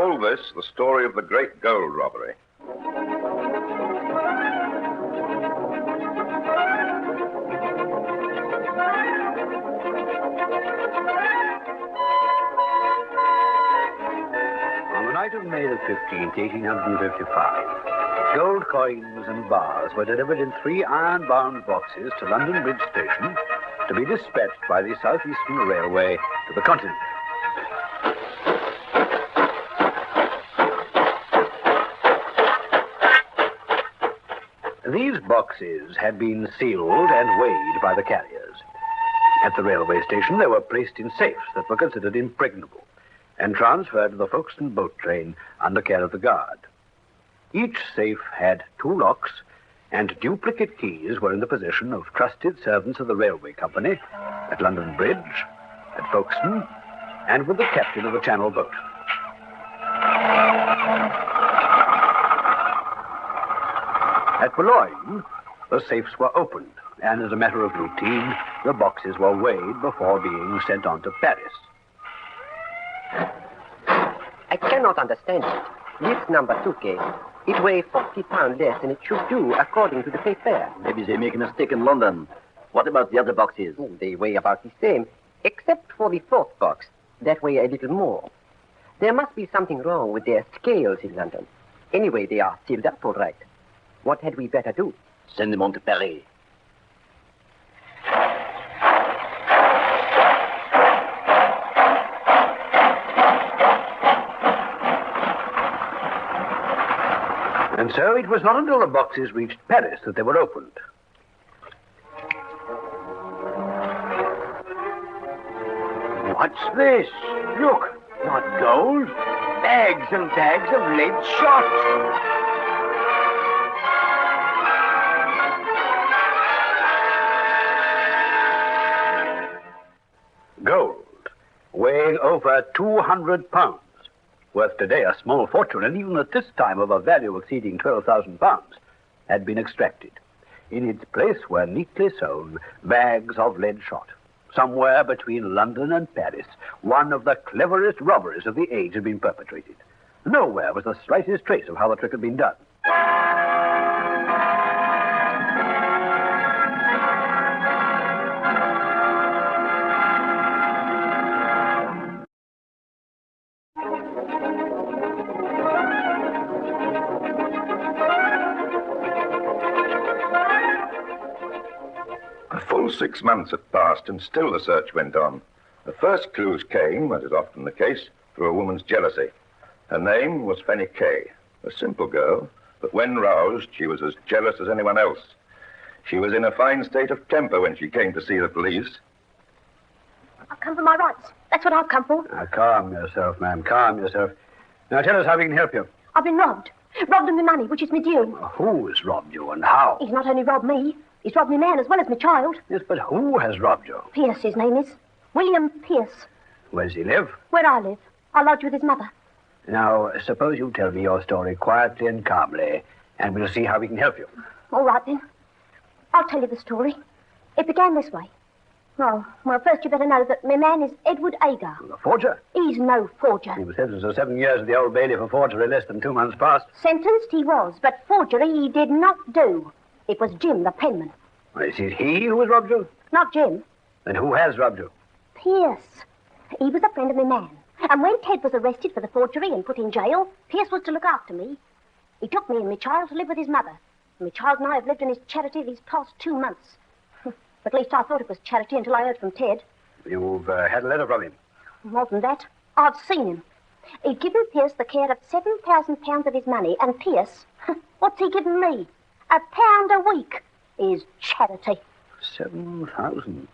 call this the story of the great gold robbery. On the night of May the 15th, 1855, gold coins and bars were delivered in 3 iron-bound boxes to London Bridge Station to be dispatched by the South Eastern Railway to the continent. These boxes had been sealed and weighed by the carriers. At the railway station, they were placed in safes that were considered impregnable and transferred to the Folkestone boat train under care of the guard. Each safe had 2 locks, and duplicate keys were in the possession of trusted servants of the railway company at London Bridge, at Folkestone, and with the captain of the Channel boat. At Boulogne, the safes were opened, and as a matter of routine, the boxes were weighed before being sent on to Paris. I cannot understand it. This number 2 case, it weighs 40 pounds less than it should do, according to the paper. Maybe they make a mistake in London. What about the other boxes? They weigh about the same, except for the 4th box. That weighs a little more. There must be something wrong with their scales in London. Anyway, they are sealed up all right. What had we better do? Send them on to Paris. And so it was not until the boxes reached Paris that they were opened. What's this? Look, not gold. Bags and bags of lead shot. Gold, weighing over 200 pounds, worth today a small fortune, and even at this time of a value exceeding 12,000 pounds, had been extracted. In its place were neatly sewn bags of lead shot. Somewhere between London and Paris, one of the cleverest robberies of the age had been perpetrated. Nowhere was the slightest trace of how the trick had been done. A full 6 months had passed, and still the search went on. The first clues came, as is often the case, through a woman's jealousy. Her name was Fanny Kay, a simple girl, but when roused, she was as jealous as anyone else. She was in a fine state of temper when she came to see the police. I've come for my rights. That's what I've come for. Now, calm yourself, ma'am, calm yourself. Now, tell us how we can help you. I've been robbed. Robbed of my money, which is my due. Who's robbed you and how? He's not only robbed me, he's robbed me man as well as my child. Yes, but who has robbed you? Pierce, his name is. William Pierce. Where does he live? Where I live. I lodge with his mother. Now, suppose you tell me your story quietly and calmly, and we'll see how we can help you. All right, then. I'll tell you the story. It began this way. Well, first you better know that my man is Edward Agar. A forger? He's no forger. He was sentenced to 7 years at the Old Bailey for forgery less than 2 months past. Sentenced he was, but forgery he did not do. It was Jim, the penman. Is it he who has robbed you? Not Jim. Then who has robbed you? Pierce. He was a friend of my man. And when Ted was arrested for the forgery and put in jail, Pierce was to look after me. He took me and my child to live with his mother. And my child and I have lived in his charity these past 2 months. At least I thought it was charity until I heard from Ted. You've had a letter from him? More than that, I've seen him. He'd given Pierce the care of £7,000 of his money, and Pierce, what's he given me? £1 a week is charity. £7,000?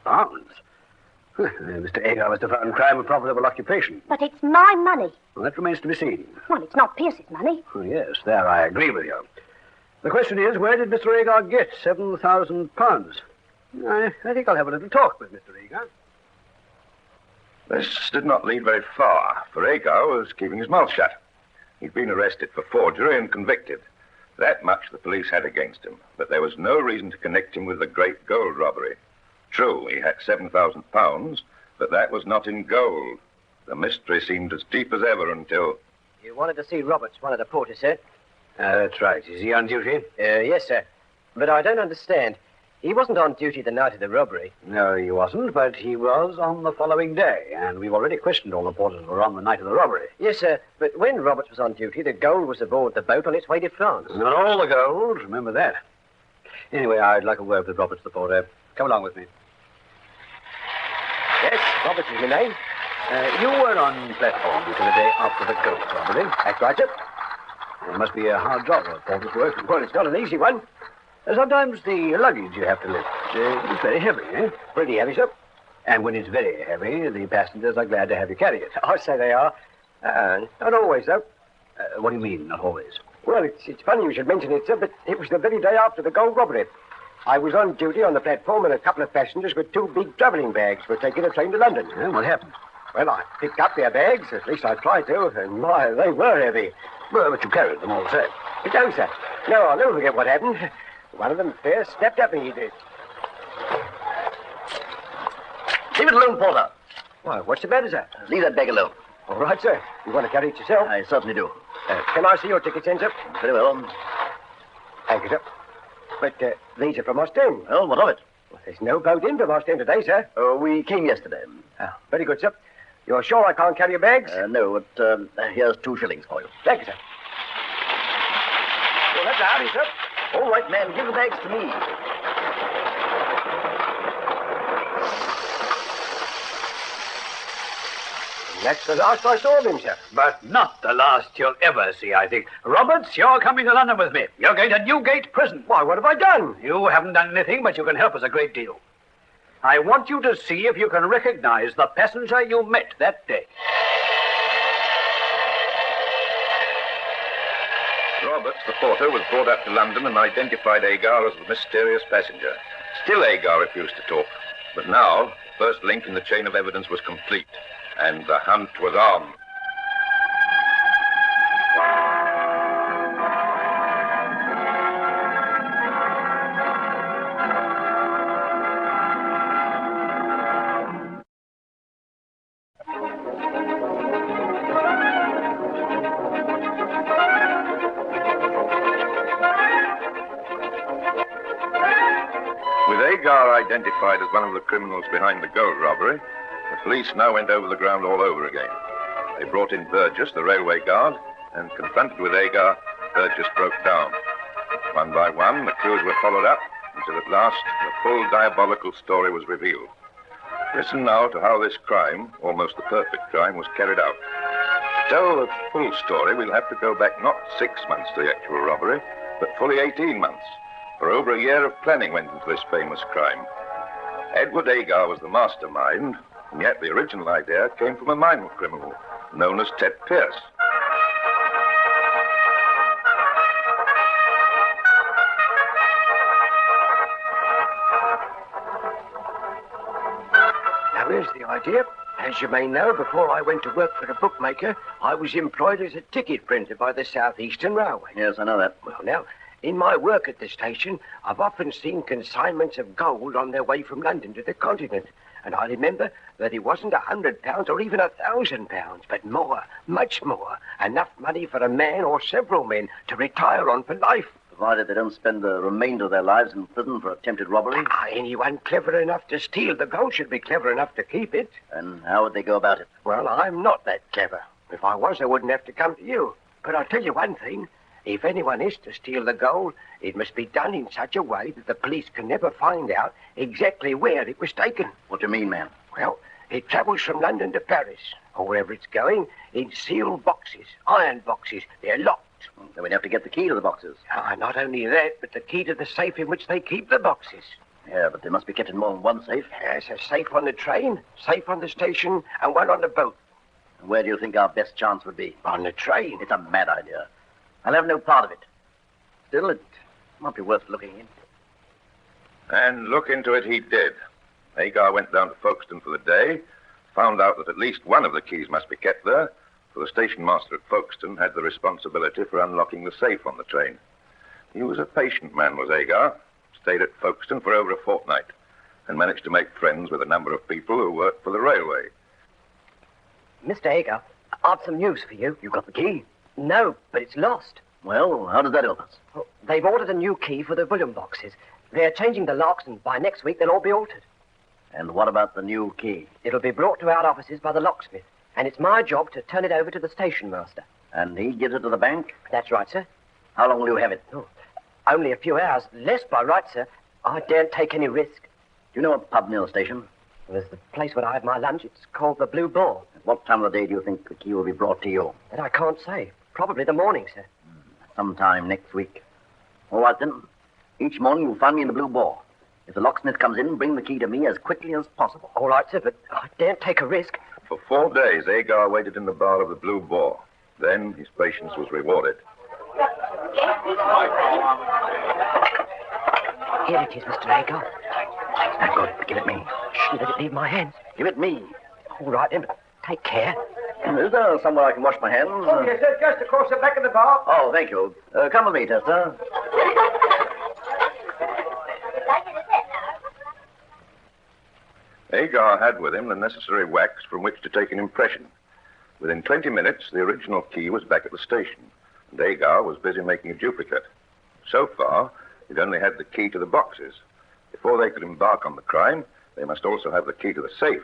Mr. Agar must have found crime a profitable occupation. But it's my money. Well, that remains to be seen. Well, it's not Pierce's money. Oh, yes, there I agree with you. The question is, where did Mr. Agar get £7,000? I think I'll have a little talk with Mr. Agar. This did not lead very far, for Agar was keeping his mouth shut. He'd been arrested for forgery and convicted. That much the police had against him, but there was no reason to connect him with the great gold robbery. True, he had £7,000, but that was not in gold. The mystery seemed as deep as ever until... You wanted to see Roberts, one of the porters, sir? That's right. Is he on duty? Yes, sir. But I don't understand. He wasn't on duty the night of the robbery. No, he wasn't, but he was on the following day, and we've already questioned all the porters who were on the night of the robbery. Yes, sir. But when Roberts was on duty, the gold was aboard the boat on its way to France. Not all the gold, remember that. Anyway, I'd like a word with Roberts, the porter. Come along with me. Yes, Roberts is my name. You were on platform until the day after the gold robbery. That's right, sir. It must be a hard job of porter's work. Well, it's not an easy one. Sometimes the luggage you have to lift is very heavy, eh? Pretty heavy, sir. And when it's very heavy, the passengers are glad to have you carry it. I say they are. Not always, though. What do you mean, not always? Well, it's funny you should mention it, sir, but it was the very day after the gold robbery. I was on duty on the platform, and a couple of passengers with 2 big travelling bags were taking a train to London. What happened? Well, I picked up their bags, at least I tried to, and my, they were heavy. Well, but you carried them all the same. No, sir. No, I'll never forget what happened. One of them fair snapped at me, he did. Leave it alone, porter. Why, what's the matter, sir? Leave that bag alone. All right, sir. You want to carry it yourself? I certainly do. Can I see your ticket, then, sir? Very well. Thank you, sir. But these are from Ostend. Well, what of it? Well, there's no boat in from Ostend today, sir. We came yesterday. Oh, very good, sir. You're sure I can't carry your bags? No, but here's 2 shillings for you. Thank you, sir. Well, that's a howdy, sir. All right, man, give the bags to me. That's the last I saw of him, sir. But not the last you'll ever see, I think. Roberts, you're coming to London with me. You're going to Newgate Prison. Why, what have I done? You haven't done anything, but you can help us a great deal. I want you to see if you can recognize the passenger you met that day. Roberts, the porter, was brought up to London and identified Agar as the mysterious passenger. Still, Agar refused to talk. But now, the first link in the chain of evidence was complete, and the hunt was on. With Agar identified as one of the criminals behind the gold robbery, the police now went over the ground all over again. They brought in Burgess, the railway guard, and confronted with Agar, Burgess broke down. One by one, the clues were followed up until at last the full diabolical story was revealed. Listen now to how this crime, almost the perfect crime, was carried out. To tell the full story, we'll have to go back not 6 months to the actual robbery, but fully 18 months. For over a year of planning went into this famous crime. Edward Agar was the mastermind, and yet the original idea came from a minor criminal known as Ted Pierce. Now, here's the idea. As you may know, before I went to work for a bookmaker, I was employed as a ticket printer by the South Eastern Railway. Yes, I know that. Well, now, in my work at the station, I've often seen consignments of gold on their way from London to the continent. And I remember that it wasn't £100 or even £1,000, but more, much more. Enough money for a man or several men to retire on for life. Provided they don't spend the remainder of their lives in prison for attempted robbery. Anyone clever enough to steal the gold should be clever enough to keep it. And how would they go about it? Well, I'm not that clever. If I was, I wouldn't have to come to you. But I'll tell you one thing. If anyone is to steal the gold, it must be done in such a way that the police can never find out exactly where it was taken. What do you mean, man? Well, it travels from London to Paris, or wherever it's going, in sealed boxes, iron boxes. They're locked. Then we'd have to get the key to the boxes. Not only that, but the key to the safe in which they keep the boxes. Yeah, but they must be kept in more than one safe. There's a safe on the train, safe on the station, and one on the boat. And where do you think our best chance would be? On the train. It's a mad idea. I'll have no part of it. Still, it might be worth looking into. And look into it he did. Agar went down to Folkestone for the day, found out that at least one of the keys must be kept there, for the station master at Folkestone had the responsibility for unlocking the safe on the train. He was a patient man, was Agar, stayed at Folkestone for over a fortnight, and managed to make friends with a number of people who worked for the railway. Mr. Agar, I've some news for you. You got the key? No, but it's lost. Well, how does that help us? Well, they've ordered a new key for the bullion boxes. They're changing the locks, and by next week they'll all be altered. And what about the new key? It'll be brought to our offices by the locksmith, and it's my job to turn it over to the station master. And he gives it to the bank? That's right, sir. How long will you have it? Oh, only a few hours. Less by right, sir. I daren't take any risk. Do you know a pub near the station? Well, there's the place where I have my lunch. It's called the Blue Boar. At what time of the day do you think the key will be brought to you? That I can't say. Probably the morning, sir. Sometime next week. All right, then. Each morning you'll find me in the Blue Boar. If the locksmith comes in, bring the key to me as quickly as possible. All right, sir, but I daren't take a risk. For 4 days, Agar waited in the bar of the Blue Boar. Then his patience was rewarded. Here it is, Mr. Agar. Now, good. Give it me. Shh, let it leave my hands. Give it me. All right, then, but take care. Is there somewhere I can wash my hands? Oh, yes, sir. Just across the back of the bar. Oh, thank you. Come with me, Tester. Agar had with him the necessary wax from which to take an impression. Within 20 minutes, the original key was back at the station, and Agar was busy making a duplicate. So far, he'd only had the key to the boxes. Before they could embark on the crime, they must also have the key to the safe.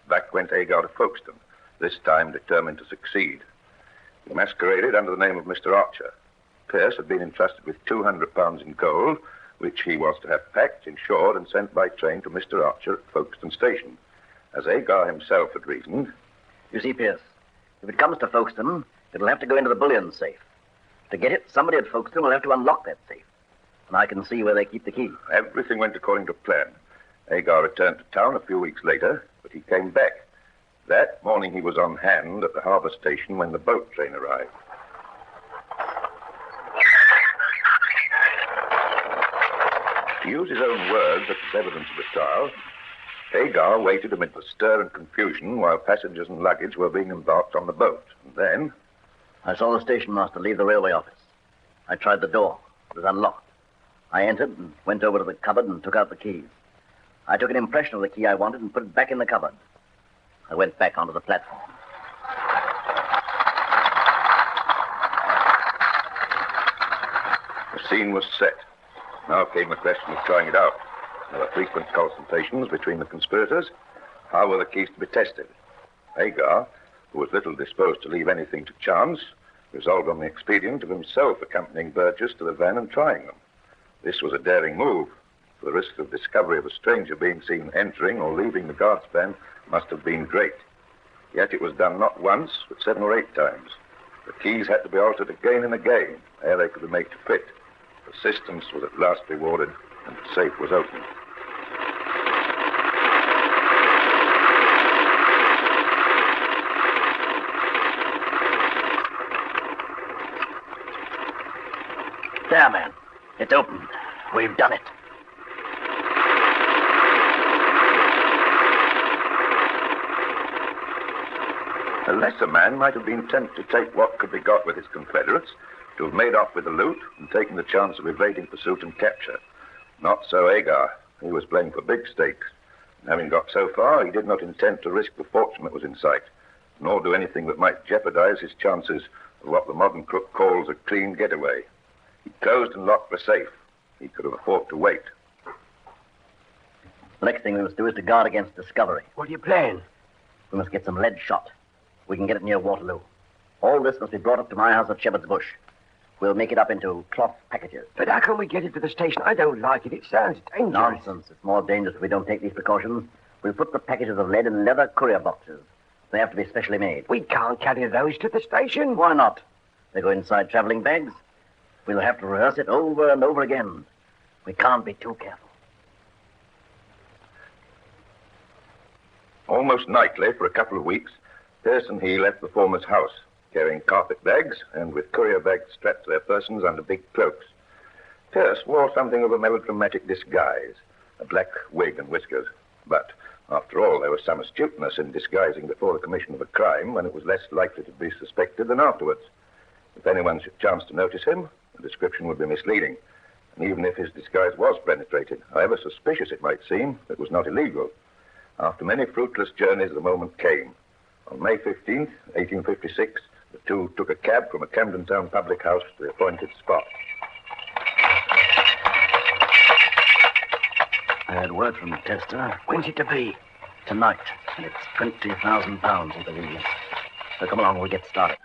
Back went Agar to Folkestone, this time determined to succeed. He masqueraded under the name of Mr. Archer. Pierce had been entrusted with £200 in gold, which he was to have packed, insured, and sent by train to Mr. Archer at Folkestone Station. As Agar himself had reasoned, You see, Pierce, if it comes to Folkestone, it'll have to go into the bullion safe. To get it, somebody at Folkestone will have to unlock that safe. And I can see where they keep the key. everything went according to plan. Agar returned to town a few weeks later, but he came back. That morning he was on hand at the harbour station when the boat train arrived. To use his own words as evidence of the trial, Agar waited amid the stir and confusion while passengers and luggage were being embarked on the boat. And then, I saw the station master leave the railway office. I tried the door. It was unlocked. I entered and went over to the cupboard and took out the keys. I took an impression of the key I wanted and put it back in the cupboard. I went back onto the platform. the scene was set. Now came the question of trying it out. There were frequent consultations between the conspirators. How were the keys to be tested? Agar, who was little disposed to leave anything to chance, resolved on the expedient of himself accompanying Burgess to the van and trying them. This was a daring move, for the risk of discovery of a stranger being seen entering or leaving the guard's van must have been great. Yet it was done not once, but 7 or 8 times. The keys had to be altered again and again ere they could be made to fit. Persistence was at last rewarded, and the safe was opened. There, man. It's open. We've done it. A lesser man might have been tempted to take what could be got with his confederates, to have made off with the loot and taken the chance of evading pursuit and capture. Not so Agar. He was playing for big stakes. And having got so far, he did not intend to risk the fortune that was in sight, nor do anything that might jeopardize his chances of what the modern crook calls a clean getaway. He closed and locked the safe. He could have afforded to wait. The next thing we must do is to guard against discovery. What do you plan? We must get some lead shot. We can get it near Waterloo. All this must be brought up to my house at Shepherd's Bush. We'll make it up into cloth packages. But how can we get it to the station? I don't like it. It sounds dangerous. Nonsense. It's more dangerous if we don't take these precautions. We'll put the packages of lead in leather courier boxes. They have to be specially made. We can't carry those to the station. Why not? They go inside traveling bags. We'll have to rehearse it over and over again. We can't be too careful. Almost nightly, for a couple of weeks, Pierce and he left the former's house, carrying carpet bags and with courier bags strapped to their persons under big cloaks. Pierce wore something of a melodramatic disguise, a black wig and whiskers. But, after all, there was some astuteness in disguising before the commission of a crime when it was less likely to be suspected than afterwards. If anyone should chance to notice him, the description would be misleading. And even if his disguise was penetrated, however suspicious it might seem, it was not illegal. After many fruitless journeys, the moment came. On May 15th, 1856, The two took a cab from a Camden Town public house to the appointed spot. I had word from Tester. When's it to be? Tonight. And it's £20,000 in convenience. So come along, we'll get started.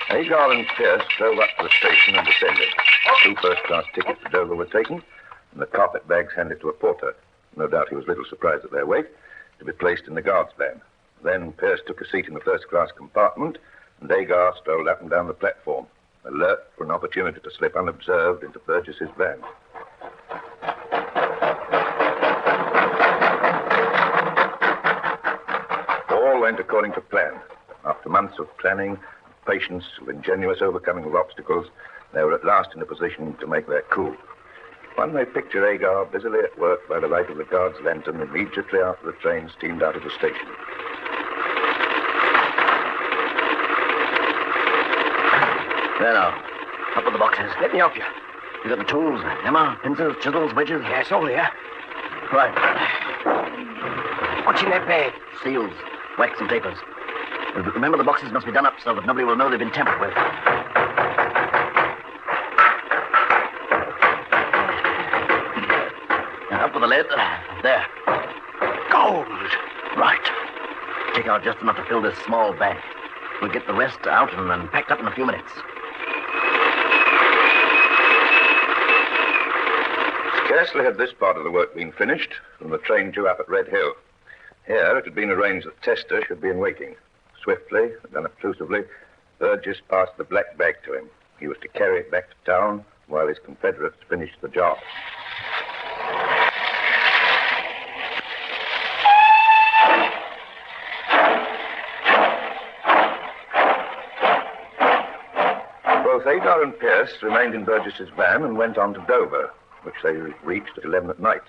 Hagar and Pierce drove up to the station and descended. 2 first-class tickets to Dover were taken, and the carpet bags handed to a porter. No doubt he was little surprised at their weight, to be placed in the guard's van. Then Pierce took a seat in the first-class compartment, and Hagar strolled up and down the platform, alert for an opportunity to slip unobserved into Burgess's van. All went according to plan. After months of planning, patience, of ingenuous overcoming of obstacles, they were at last in a position to make their coup. One may picture Hagar busily at work by the light of the guard's lantern immediately after the train steamed out of the station. There now. Up with the boxes. Let me help you. You got the tools? Hammer, pincers, chisels, wedges? Yes, all here. Right. What's in that bag? Seals, wax and tapers. Remember, the boxes must be done up so that nobody will know they've been tampered with. And up with the lid. There. Gold. Right. Take out just enough to fill this small bag. We'll get the rest out and then packed up in a few minutes. Scarcely had this part of the work been finished when the train drew up at Red Hill. Here it had been arranged that Tester should be in waiting. Swiftly and unobtrusively, Burgess passed the black bag to him. He was to carry it back to town while his confederates finished the job. Both Hagar and Pierce remained in Burgess's van and went on to Dover, which they reached at 11 at night.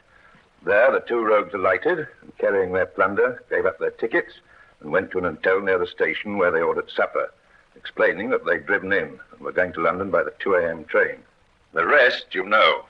There, the two rogues alighted and, carrying their plunder, gave up their tickets and went to an hotel near the station where they ordered supper, explaining that they'd driven in and were going to London by the 2 a.m. train. The rest you know.